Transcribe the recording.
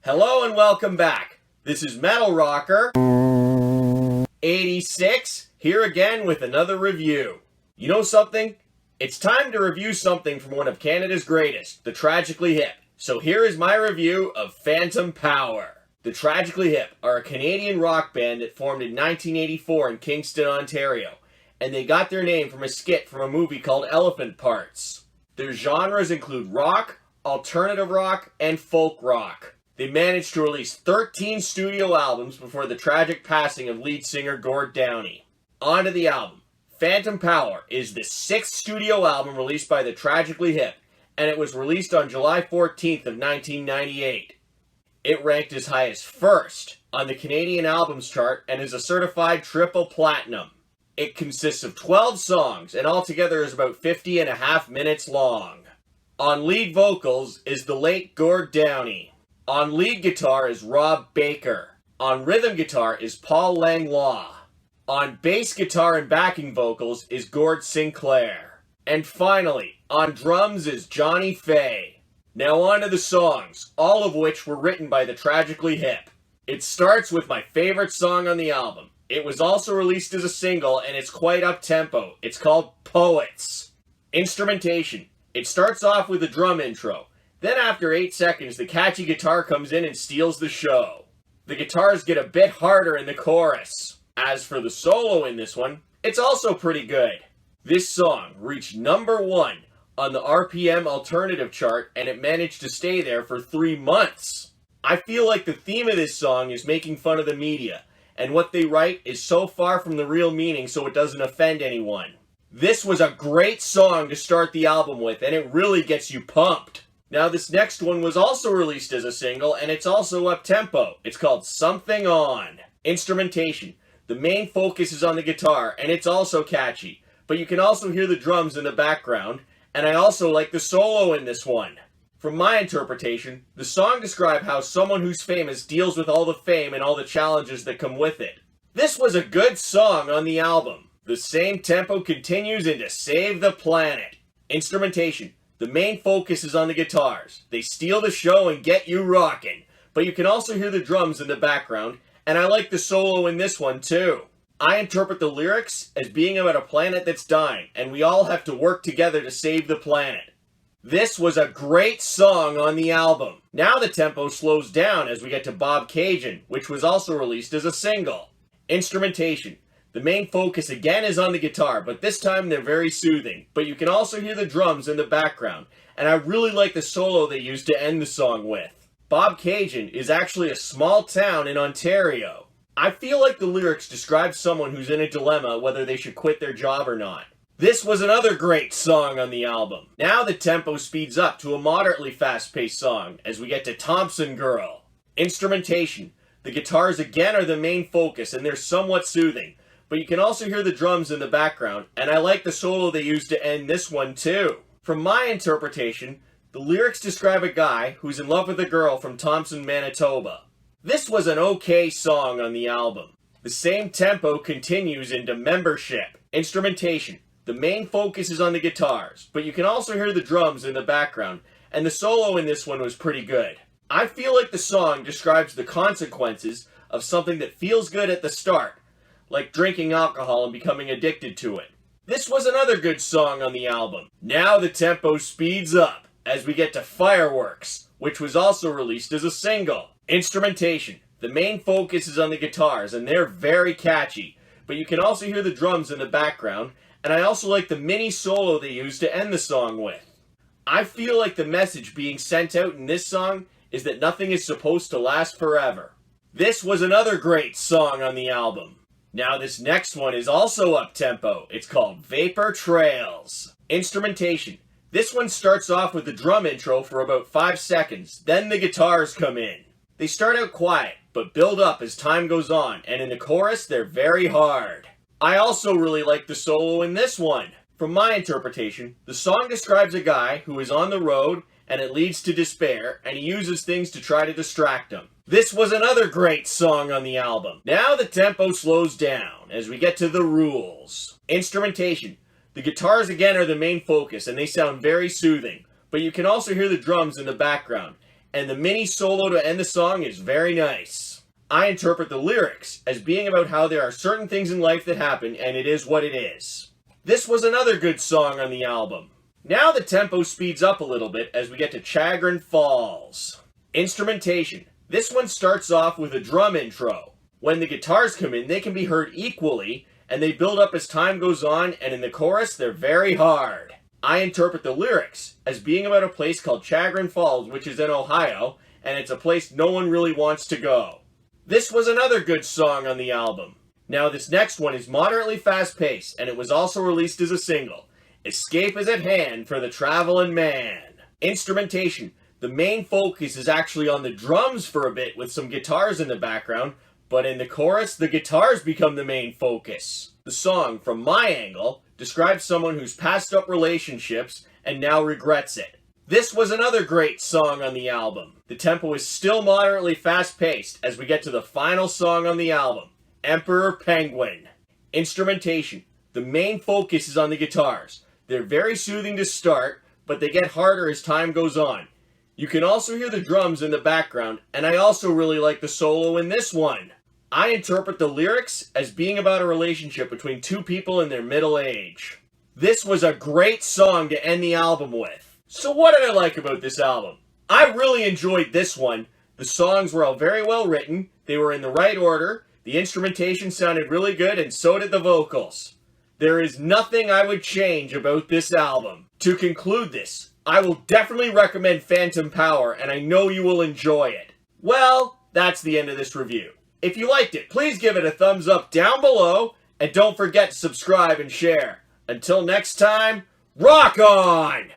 Hello and welcome back. This is Metal Rocker 86, here again with another review. You know something? It's time to review something from one of Canada's greatest, the Tragically Hip. So here is my review of Phantom Power. The Tragically Hip are a Canadian rock band that formed in 1984 in Kingston, Ontario, and they got their name from a skit from a movie called Elephant Parts. Their genres include rock, alternative rock, and folk rock. They managed to release 13 studio albums before the tragic passing of lead singer Gord Downie. On to the album. Phantom Power is the 6th studio album released by the Tragically Hip, and it was released on July 14th of 1998. It ranked as high as 1st on the Canadian Albums Chart and is a certified triple platinum. It consists of 12 songs and altogether is about 50.5 minutes long. On lead vocals is the late Gord Downie. On lead guitar is Rob Baker. On rhythm guitar is Paul Langlois. On bass guitar and backing vocals is Gord Sinclair. And finally, on drums is Johnny Fay. Now on to the songs, all of which were written by the Tragically Hip. It starts with my favorite song on the album. It was also released as a single and it's quite up-tempo. It's called Poets. Instrumentation. It starts off with a drum intro. Then after 8 seconds, the catchy guitar comes in and steals the show. The guitars get a bit harder in the chorus. As for the solo in this one, it's also pretty good. This song reached number 1 on the RPM Alternative Chart, and it managed to stay there for 3 months. I feel like the theme of this song is making fun of the media, and what they write is so far from the real meaning so it doesn't offend anyone. This was a great song to start the album with, and it really gets you pumped. Now this next one was also released as a single, and it's also up-tempo. It's called Something On. Instrumentation. The main focus is on the guitar, and it's also catchy. But you can also hear the drums in the background, and I also like the solo in this one. From my interpretation, the song describes how someone who's famous deals with all the fame and all the challenges that come with it. This was a good song on the album. The same tempo continues into Save the Planet. Instrumentation. The main focus is on the guitars. They steal the show and get you rocking. But you can also hear the drums in the background, and I like the solo in this one too. I interpret the lyrics as being about a planet that's dying, and we all have to work together to save the planet. This was a great song on the album. Now the tempo slows down as we get to Bob Cajun, which was also released as a single. Instrumentation. The main focus again is on the guitar, but this time they're very soothing. But you can also hear the drums in the background, and I really like the solo they used to end the song with. Bob Cajun is actually a small town in Ontario. I feel like the lyrics describe someone who's in a dilemma whether they should quit their job or not. This was another great song on the album. Now the tempo speeds up to a moderately fast-paced song as we get to Thompson Girl. Instrumentation. The guitars again are the main focus and they're somewhat soothing. But you can also hear the drums in the background, and I like the solo they used to end this one too. From my interpretation, the lyrics describe a guy who's in love with a girl from Thompson, Manitoba. This was an okay song on the album. The same tempo continues into Membership. Instrumentation. The main focus is on the guitars, but you can also hear the drums in the background, and the solo in this one was pretty good. I feel like the song describes the consequences of something that feels good at the start, like drinking alcohol and becoming addicted to it. This was another good song on the album. Now the tempo speeds up as we get to Fireworks, which was also released as a single. Instrumentation. The main focus is on the guitars and they're very catchy, but you can also hear the drums in the background, and I also like the mini solo they used to end the song with. I feel like the message being sent out in this song is that nothing is supposed to last forever. This was another great song on the album. Now this next one is also up-tempo. It's called Vapor Trails. Instrumentation. This one starts off with the drum intro for about 5 seconds, then the guitars come in. They start out quiet, but build up as time goes on, and in the chorus they're very hard. I also really like the solo in this one. From my interpretation, the song describes a guy who is on the road and it leads to despair, and he uses things to try to distract him. This was another great song on the album. Now the tempo slows down as we get to The Rules. Instrumentation. The guitars again are the main focus and they sound very soothing, but you can also hear the drums in the background, and the mini solo to end the song is very nice. I interpret the lyrics as being about how there are certain things in life that happen and it is what it is. This was another good song on the album. Now the tempo speeds up a little bit as we get to Cajun Falls. Instrumentation. This one starts off with a drum intro. When the guitars come in, they can be heard equally, and they build up as time goes on, and in the chorus, they're very hard. I interpret the lyrics as being about a place called Cajun Falls, which is in Ohio, and it's a place no one really wants to go. This was another good song on the album. Now this next one is moderately fast-paced, and it was also released as a single. Escape is at hand for the traveling man. Instrumentation. The main focus is actually on the drums for a bit with some guitars in the background, but in the chorus, the guitars become the main focus. The song, from my angle, describes someone who's passed up relationships and now regrets it. This was another great song on the album. The tempo is still moderately fast-paced as we get to the final song on the album, Emperor Penguin. Instrumentation. The main focus is on the guitars. They're very soothing to start, but they get harder as time goes on. You can also hear the drums in the background, and I also really like the solo in this one. I interpret the lyrics as being about a relationship between two people in their middle age. This was a great song to end the album with. So what did I like about this album? I really enjoyed this one. The songs were all very well written, they were in the right order, the instrumentation sounded really good, and so did the vocals. There is nothing I would change about this album. To conclude this, I will definitely recommend Phantom Power, and I know you will enjoy it. Well, that's the end of this review. If you liked it, please give it a thumbs up down below, and don't forget to subscribe and share. Until next time, rock on!